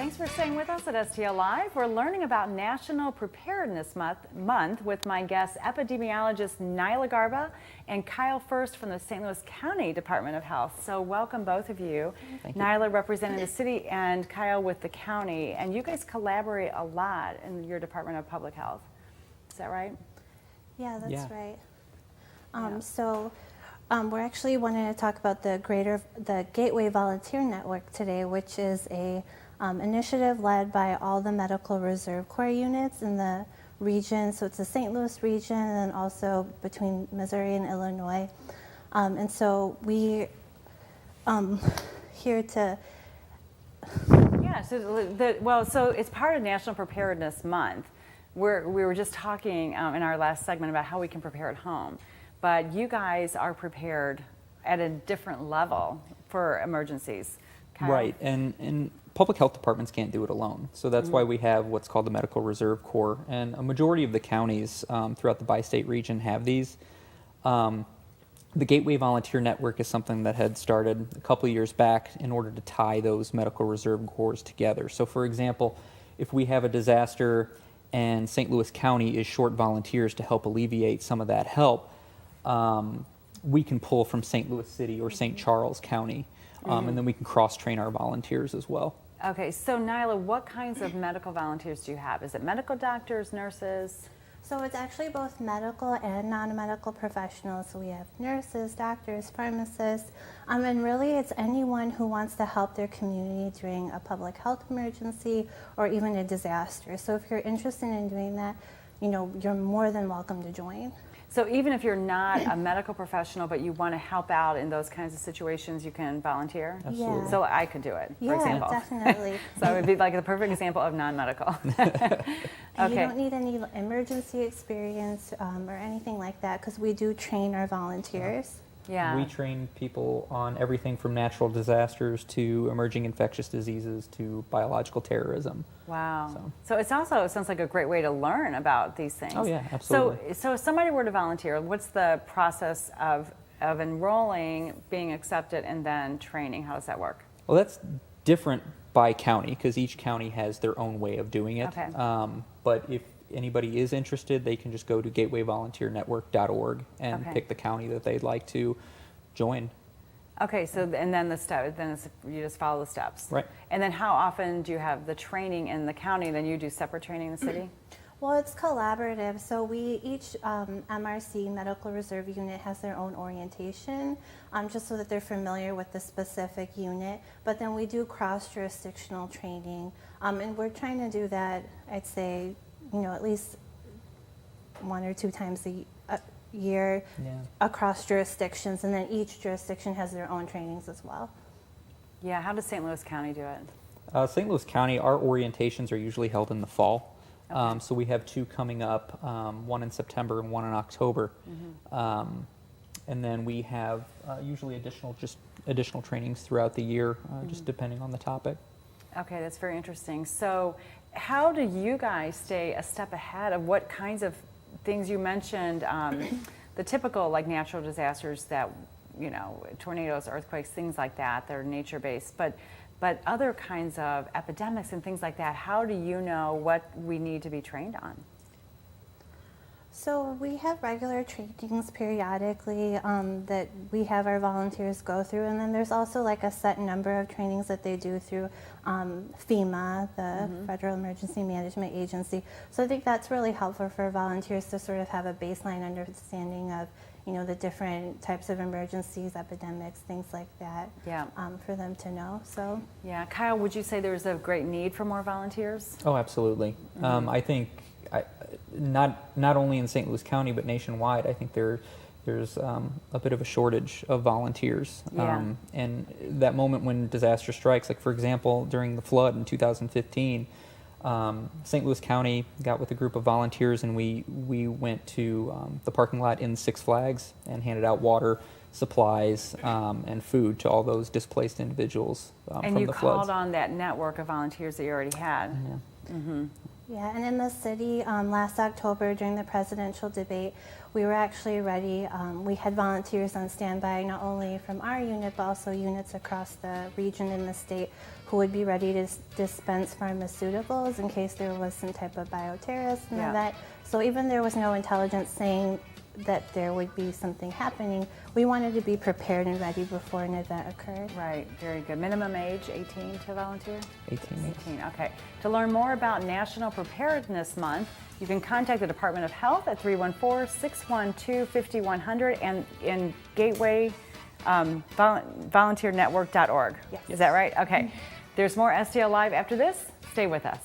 Thanks for staying with us at STL Live. We're learning about National Preparedness Month with my guests, epidemiologist Nila Garba and Kyle First from the St. Louis County Department of Health. So welcome both of you. Thank you. Nila representing the city and Kyle with the county. And you guys collaborate a lot in your Department of Public Health. Is that right? Yeah, that's right. We're actually wanting to talk about the Gateway Volunteer Network today, which is a initiative led by all the Medical Reserve Corps units in the region. So it's the St. Louis region and then also between Missouri and Illinois. And so we here to... Yeah, so it's part of National Preparedness Month. We were just talking in our last segment about how we can prepare at home. But you guys are prepared at a different level for emergencies. Kyle? Right, and public health departments can't do it alone. So that's why we have what's called the Medical Reserve Corps. And a majority of the counties throughout the bi-state region have these. The Gateway Volunteer Network is something that had started a couple of years back in order to tie those Medical Reserve Corps together. So for example, if we have a disaster and St. Louis County is short volunteers to help alleviate some of that help, we can pull from St. Louis City or St. Charles County, and then we can cross-train our volunteers as well. Okay, so Nila, what kinds of medical volunteers do you have? Is it medical doctors, nurses? So it's actually both medical and non-medical professionals. So we have nurses, doctors, pharmacists, and really it's anyone who wants to help their community during a public health emergency or even a disaster. So if you're interested in doing that, you're more than welcome to join. So even if you're not a medical professional, but you want to help out in those kinds of situations, you can volunteer? Absolutely. Yeah. So I could do it, for example. Yeah, definitely. So it would be like the perfect example of non-medical. And you don't need any emergency experience or anything like that because we do train our volunteers. Yeah. We train people on everything from natural disasters to emerging infectious diseases to biological terrorism. Wow. So it sounds like a great way to learn about these things. Oh yeah, absolutely. So if somebody were to volunteer, what's the process of enrolling, being accepted, and then training? How does that work? Well, that's different by county because each county has their own way of doing it. Okay. But if anybody is interested, they can just go to gatewayvolunteernetwork.org and Okay. pick the county that they'd like to join. Okay, so and then you just follow the steps. Right. And then how often do you have the training in the county, then you do separate training in the city? Well, it's collaborative. So each MRC, Medical Reserve Unit, has their own orientation, just so that they're familiar with the specific unit. But then we do cross-jurisdictional training, and we're trying to do that, I'd say, at least 1 or 2 times a year across jurisdictions, and then each jurisdiction has their own trainings as well. Yeah, how does St. Louis County do it? St. Louis County, our orientations are usually held in the fall. Okay. So we have 2 coming up, one in September and one in October. And then we have usually additional trainings throughout the year, just depending on the topic. Okay, that's very interesting. So how do you guys stay a step ahead of what kinds of things you mentioned, the typical like natural disasters that, tornadoes, earthquakes, things like that, they're nature-based, but other kinds of epidemics and things like that, how do you know what we need to be trained on? So we have regular trainings periodically that we have our volunteers go through, and then there's also like a set number of trainings that they do through FEMA, the Federal Emergency Management Agency. So I think that's really helpful for volunteers to sort of have a baseline understanding of the different types of emergencies, epidemics, things like that, for them to know. So yeah, Kyle, would you say there's a great need for more volunteers? Oh, absolutely. I think not only in St. Louis County but nationwide, I think there's a bit of a shortage of volunteers. And that moment when disaster strikes, like for example, during the flood in 2015, St. Louis County got with a group of volunteers and we went to the parking lot in Six Flags and handed out water, supplies, and food to all those displaced individuals from the floods. And you called on that network of volunteers that you already had. Yeah, and in the city, last October during the presidential debate, we were actually ready. We had volunteers on standby, not only from our unit, but also units across the region and the state who would be ready to dispense pharmaceuticals in case there was some type of bioterrorism event. So even there was no intelligence saying that there would be something happening, we wanted to be prepared and ready before an event occurred. Right, very good. Minimum age, 18 to volunteer? 18. 18, okay. To learn more about National Preparedness Month, you can contact the Department of Health at 314-612-5100 and in Gateway volunteernetwork.org. Yes. Is that right? Okay. There's more STL Live after this. Stay with us.